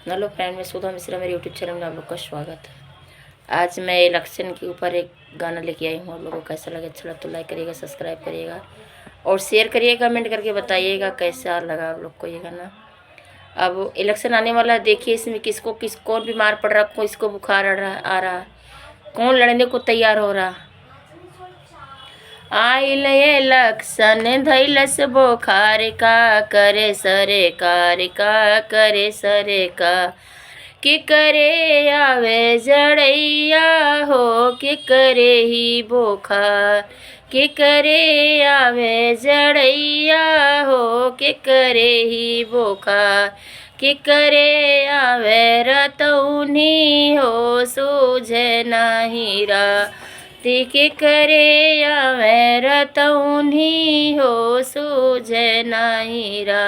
Hello friend, मैं सुधा मिश्रा, मेरे YouTube channel में आप लोग का स्वागत है। आज मैं इलेक्शन के ऊपर एक गाना लेके आई हूँ। आप लोगों को कैसा लगे, अच्छा लगे तो लाइक करिएगा, सब्सक्राइब करिएगा और शेयर करिएगा, कमेंट करके बताइएगा कैसा लगा आप लोग को ये गाना। अब इलेक्शन आने वाला है, देखिए इसमें कौन बीमार पड़ रहा, किसको बुखार आ रहा, कौन लड़ने को तैयार हो रहा। आइल इलेक्शन धैलस बोखार, का करे सरकार, का करे सरकार। के करे आवे जड़ैया हो, के करे ही बोखार, के करे आवे जड़ैया हो, के करे ही बोखार, के करे आवे रतौनी हो, सूझे नाही रा। के करे आवे रतौनी हो, सूझे नाही रा।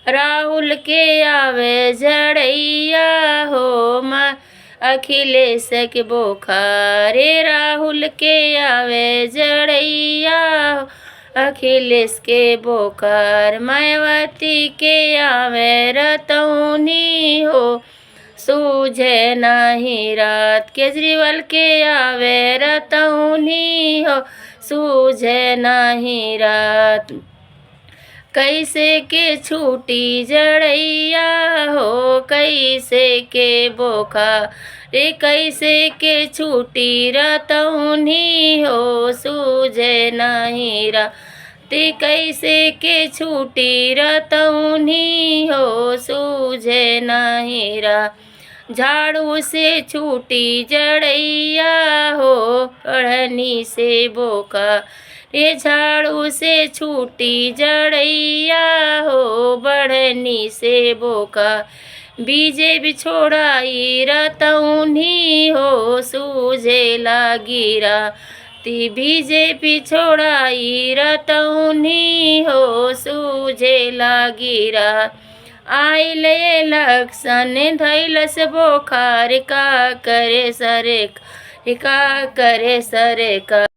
राहुल के आवे जड़ैया हो, माँ अखिलेश के बोखारे। राहुल के आवे जड़ैया हो, अखिलेश के बोखार। मायावती के आवे रतौनी हो, सूझे नाही रात। केजरीवाल के आवे रतौनी हो, सूझे नाही रात। कैसे के छूटी जड़ैया हो, कैसे के बोखार रे, कैसे के छूटी रतौनी हो, सूझे नाही रा। ते कैसे के छूटी रतौनी हो, सूझे नाही रा। झाड़ू से छूटी जड़ैया हो, कढ़नी से बोखार रे। झाड़ू से छूटी जड़ैया हो, बढ़नी से बोखार। बीजेपी छोड़ाई रतौनी हो, सूझे लागी रा। बीजेपी छोड़ाई रतौनी हो, सूझे लागी रा। आइल इलेक्शन धैलस बोखार, का करे सरकार, का करे सरकार।